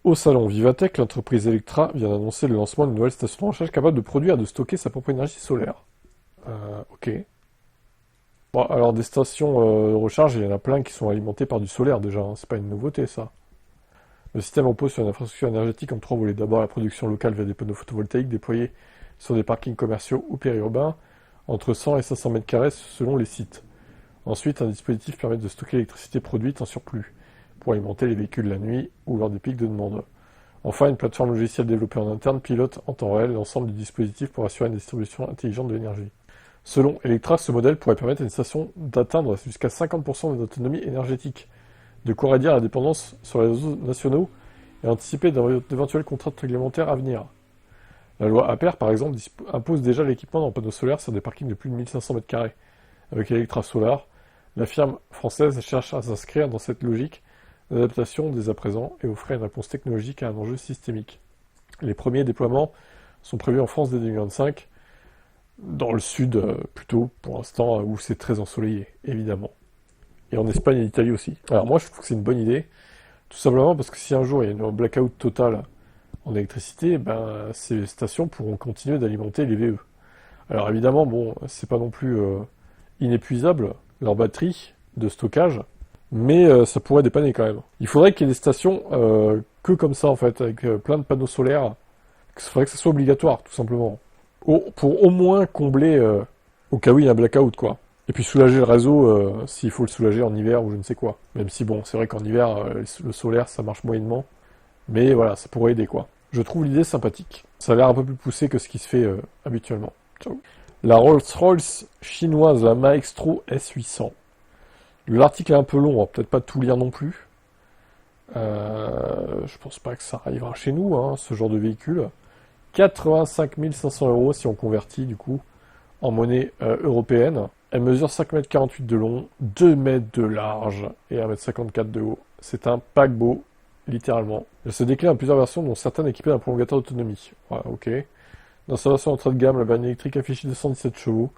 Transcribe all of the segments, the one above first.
Au salon Vivatech, l'entreprise Electra vient d'annoncer le lancement d'une nouvelle station de recharge capable de produire et de stocker sa propre énergie solaire. Ok. Bon, alors des stations de recharge, il y en a plein qui sont alimentées par du solaire déjà, hein. C'est pas une nouveauté ça. Le système repose sur une infrastructure énergétique en trois volets. D'abord la production locale via des panneaux photovoltaïques déployés sur des parkings commerciaux ou périurbains, entre 100 et 500 mètres carrés selon les sites. Ensuite, un dispositif permet de stocker l'électricité produite en surplus, pour alimenter les véhicules la nuit ou lors des pics de demande. Enfin, une plateforme logicielle développée en interne pilote en temps réel l'ensemble du dispositif pour assurer une distribution intelligente de l'énergie. Selon Electra, ce modèle pourrait permettre à une station d'atteindre jusqu'à 50% d'autonomie énergétique, de quoi réduire la dépendance sur les réseaux nationaux et anticiper d'éventuelles contraintes réglementaires à venir. La loi APER, par exemple, impose déjà l'équipement d'un panneau solaire sur des parkings de plus de 1500 m². Avec Electra Solar, la firme française cherche à s'inscrire dans cette logique d'adaptation dès à présent et offrir une réponse technologique à un enjeu systémique. Les premiers déploiements sont prévus en France dès 2025, dans le sud plutôt pour l'instant où c'est très ensoleillé, évidemment. Et en Espagne et en Italie aussi. Alors moi je trouve que c'est une bonne idée, tout simplement parce que si un jour il y a une blackout totale en électricité, ben ces stations pourront continuer d'alimenter les VE. Alors évidemment, bon, c'est pas non plus inépuisable, leur batterie de stockage, mais ça pourrait dépanner quand même. Il faudrait qu'il y ait des stations que comme ça, en fait, avec plein de panneaux solaires. Il faudrait que ça soit obligatoire, tout simplement. Pour au moins combler, au cas où il y a un blackout, quoi. Et puis soulager le réseau, s'il faut le soulager en hiver ou je ne sais quoi. Même si, bon, c'est vrai qu'en hiver, le solaire, ça marche moyennement. Mais voilà, ça pourrait aider, quoi. Je trouve l'idée sympathique. Ça a l'air un peu plus poussé que ce qui se fait habituellement. Ciao. La Rolls-Royce chinoise, la Maestro S800. L'article est un peu long, on va peut-être pas tout lire non plus. Je pense pas que ça arrivera chez nous, hein, ce genre de véhicule. 85 500 euros si on convertit du coup en monnaie européenne. Elle mesure 5,48 m de long, 2 mètres de large et 1,54 m de haut. C'est un paquebot, littéralement. Elle se décline en plusieurs versions, dont certaines équipées d'un prolongateur d'autonomie. Voilà, ok. Dans sa version entrée de gamme, la berline électrique affiche 217 chevaux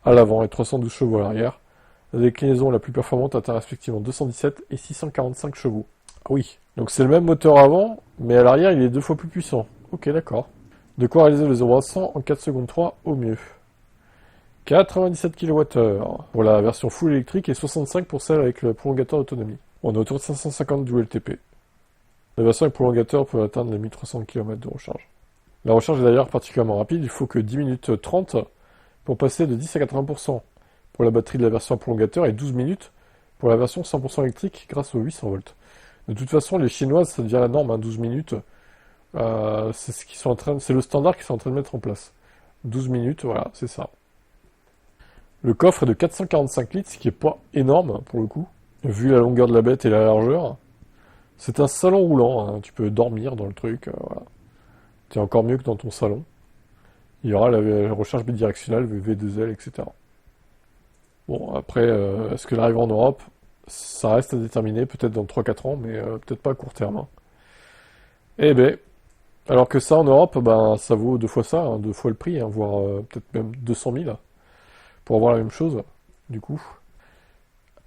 à l'avant et 312 chevaux à l'arrière. La déclinaison la plus performante atteint respectivement 217 et 645 chevaux. Ah oui, donc c'est le même moteur avant, mais à l'arrière il est 2 fois plus puissant. Ok, d'accord. De quoi réaliser le 0 à 100 en 4 secondes 3 au mieux. 97 kWh pour la version full électrique et 65 pour celle avec le prolongateur d'autonomie. On est autour de 550 WLTP. La version avec prolongateur peut atteindre les 1300 km de recharge. La recharge est d'ailleurs particulièrement rapide, il faut que 10 minutes 30 pour passer de 10 à 80% pour la batterie de la version prolongateur et 12 minutes pour la version 100% électrique grâce aux 800 volts. De toute façon, les Chinoises, ça devient la norme, hein, 12 minutes. C'est le standard qu'ils sont en train de mettre en place. 12 minutes, voilà, c'est ça. Le coffre est de 445 litres, ce qui est pas énorme pour le coup, vu la longueur de la bête et la largeur. C'est un salon roulant, hein, tu peux dormir dans le truc, voilà. C'est encore mieux que dans ton salon. Il y aura la recharge bidirectionnelle, V2L, etc. Bon, après, est-ce qu'elle arrivera en Europe? Ça reste à déterminer, peut-être dans 3-4 ans, mais peut-être pas à court terme. Hein. Eh ben, alors que ça en Europe, ben, ça vaut 2 fois ça, hein, 2 fois le prix, hein, voire peut-être même 200 000 pour avoir la même chose, du coup.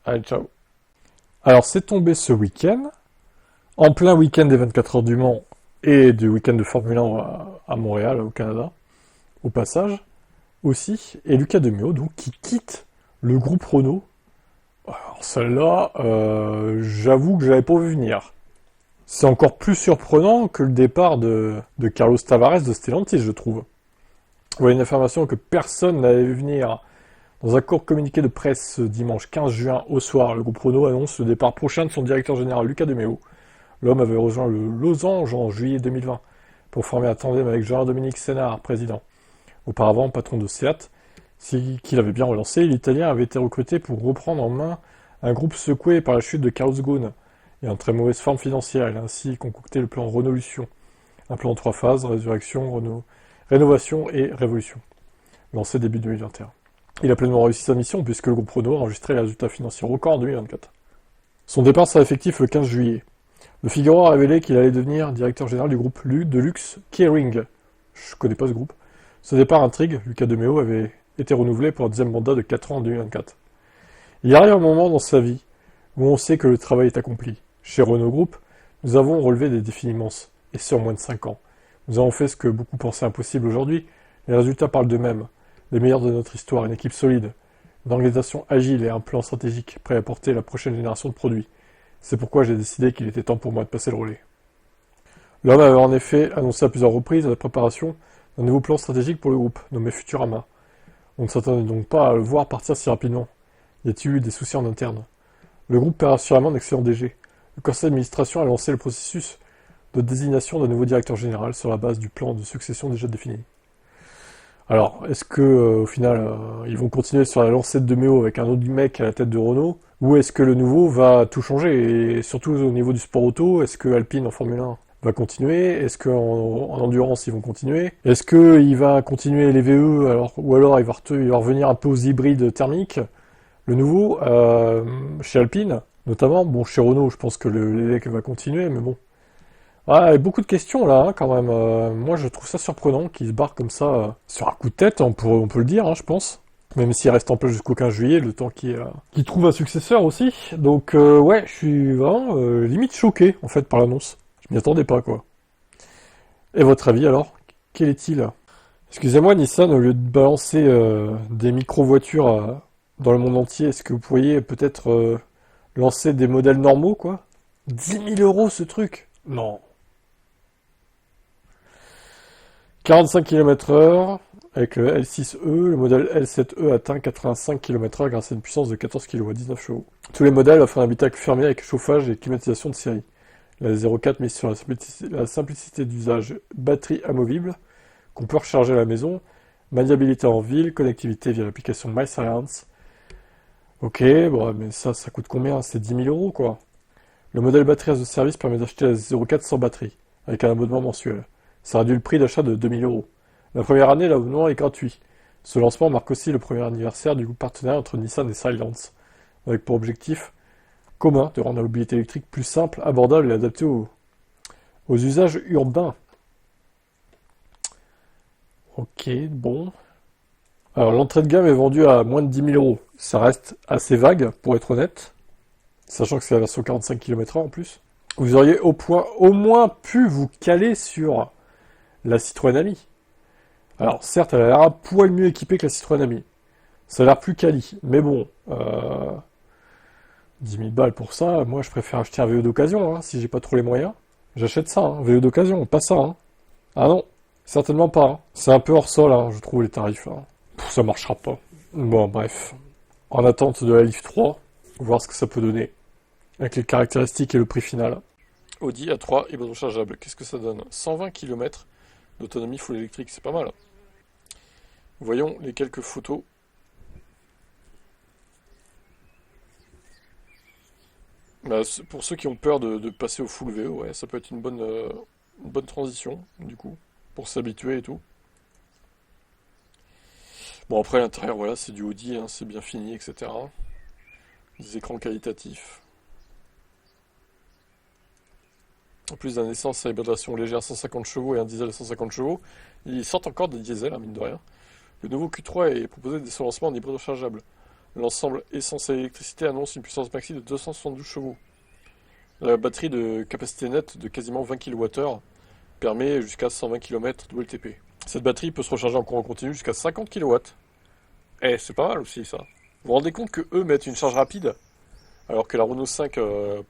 Allez, ciao. Alors, c'est tombé ce week-end, en plein week-end des 24 heures du Mans et du week-end de Formule 1 à Montréal, au Canada, au passage, aussi, et Lucas Demio, donc, qui quitte le groupe Renault. Alors celle-là, j'avoue que je l'avais pas vu venir. C'est encore plus surprenant que le départ de Carlos Tavares de Stellantis, je trouve. Voilà une information que personne n'avait vu venir. Dans un court communiqué de presse ce dimanche 15 juin au soir, le groupe Renault annonce le départ prochain de son directeur général Lucas Demeo. L'homme avait rejoint le Losange en juillet 2020 pour former un tandem avec Jean-Dominique Sénard, président. Auparavant, patron de Seat, qu'il avait bien relancé, l'Italien avait été recruté pour reprendre en main un groupe secoué par la chute de Carlos Ghosn et en très mauvaise forme financière. Il a ainsi concocté le plan Renaulution, un plan en 3 phases, résurrection, rénovation et révolution, lancé début 2021. Il a pleinement réussi sa mission puisque le groupe Renault a enregistré les résultats financiers records en 2024. Son départ sera effectif le 15 juillet. Le Figaro a révélé qu'il allait devenir directeur général du groupe de luxe Kering. Je connais pas ce groupe. Ce départ intrigue, Lucas Demeo avait été renouvelé pour un deuxième mandat de 4 ans en 2024. Il arrive un moment dans sa vie où on sait que le travail est accompli. Chez Renault Group, Nous avons relevé des défis immenses, et ce en moins de 5 ans. Nous avons fait ce que beaucoup pensaient impossible aujourd'hui. Les résultats parlent d'eux-mêmes. Les meilleurs de notre histoire, une équipe solide, une organisation agile et un plan stratégique prêt à porter la prochaine génération de produits. C'est pourquoi j'ai décidé qu'il était temps pour moi de passer le relais. L'homme avait en effet annoncé à plusieurs reprises la préparation d'un nouveau plan stratégique pour le groupe, nommé Futurama. On ne s'attendait donc pas à le voir partir si rapidement. Y a-t-il eu des soucis en interne? Le groupe perd assurément d'excellents DG. Le conseil d'administration a lancé le processus de désignation d'un nouveau directeur général sur la base du plan de succession déjà défini. Alors, est-ce que au final, ils vont continuer sur la lancée de Méo avec un autre mec à la tête de Renault, ou est-ce que le nouveau va tout changer? Et surtout au niveau du sport auto, est-ce que Alpine en Formule 1 va continuer? Est-ce qu'en en endurance ils vont continuer? Est-ce qu'il va continuer les VE ou alors il va revenir un peu aux hybrides thermiques? Le nouveau, chez Alpine, notamment, bon chez Renault je pense que l'élec va continuer, mais bon. Ah, et beaucoup de questions là, hein, quand même. Moi, je trouve ça surprenant qu'il se barre comme ça sur un coup de tête, on peut le dire, hein, je pense. Même s'il reste en place jusqu'au 15 juillet, le temps qu'il trouve un successeur aussi. Donc, ouais, je suis vraiment limite choqué, en fait, par l'annonce. Je m'y attendais pas, quoi. Et votre avis, alors? Quel est-il? Excusez-moi, Nissan, au lieu de balancer des micro-voitures dans le monde entier, est-ce que vous pourriez peut-être lancer des modèles normaux, quoi? 10 000 € ce truc? Non. 45 km/h avec le L6E, le modèle L7E atteint 85 km/h grâce à une puissance de 14 kW, 19 chevaux. Tous les modèles offrent un habitacle fermé avec chauffage et climatisation de série. La 04 mise sur la simplicité d'usage, batterie amovible, qu'on peut recharger à la maison, maniabilité en ville, connectivité via l'application MyScience. Ok, bon, mais ça coûte combien? C'est 10 000 € quoi. Le modèle batterie as a service permet d'acheter la 04 sans batterie, avec un abonnement mensuel. Ça réduit le prix d'achat de 2 000 €. La première année, l'abonnement est gratuit. Ce lancement marque aussi le premier anniversaire du partenariat entre Nissan et Silence, avec pour objectif commun de rendre la mobilité électrique plus simple, abordable et adaptée aux usages urbains. Ok, bon. Alors l'entrée de gamme est vendue à moins de 10 000 €. Ça reste assez vague, pour être honnête, sachant que c'est la version 45 km/h en plus. Vous auriez au moins pu vous caler sur la Citroën Ami. Alors certes, elle a l'air un poil mieux équipée que la Citroën Ami. Ça a l'air plus quali, mais bon, 10 000 balles pour ça, moi je préfère acheter un VE d'occasion, hein, si j'ai pas trop les moyens. J'achète ça, hein, VE d'occasion, pas ça. Hein. Ah non, certainement pas. Hein. C'est un peu hors sol, hein, je trouve les tarifs. Hein. Ça marchera pas. Bon, bref. En attente de la Leaf 3, voir ce que ça peut donner, avec les caractéristiques et le prix final. Audi A3 hybride rechargeable, qu'est-ce que ça donne? 120 km d'autonomie full électrique, c'est pas mal. Voyons les quelques photos. Bah, pour ceux qui ont peur de passer au full VE, ouais, ça peut être une bonne transition, du coup, pour s'habituer et tout. Bon, après, l'intérieur, voilà, c'est du Audi, hein, c'est bien fini, etc. Des écrans qualitatifs. En plus d'un essence à hybridation légère 150 chevaux et un diesel à 150 chevaux, ils sortent encore des diesels, hein, mine de rien. Le nouveau Q3 est proposé dès son lancement en hybride rechargeable. L'ensemble essence et électricité annonce une puissance maxi de 272 chevaux. La batterie de capacité nette de quasiment 20 kWh permet jusqu'à 120 km de WLTP. Cette batterie peut se recharger en courant continu jusqu'à 50 kW. Eh, c'est pas mal aussi ça. Vous vous rendez compte que eux mettent une charge rapide, alors que la Renault 5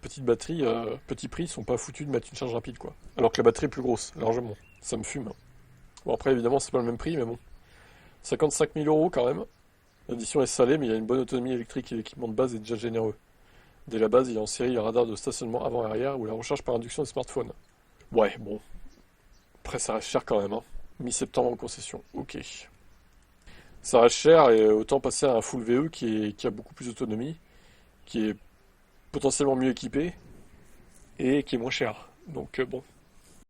petite batterie, petit prix, sont pas foutus de mettre une charge rapide quoi. Alors que la batterie est plus grosse, largement. Ça me fume. Bon après évidemment c'est pas le même prix, mais bon. 55 000 € quand même. L'addition est salée, mais il y a une bonne autonomie électrique et l'équipement de base est déjà généreux. Dès la base, il y a en série le radar de stationnement avant et arrière ou la recharge par induction des smartphones. Ouais, bon. Après, ça reste cher quand même, hein. Mi-septembre en concession. Ok. Ça reste cher et autant passer à un full VE qui a beaucoup plus d'autonomie, qui est potentiellement mieux équipé et qui est moins cher. Donc bon.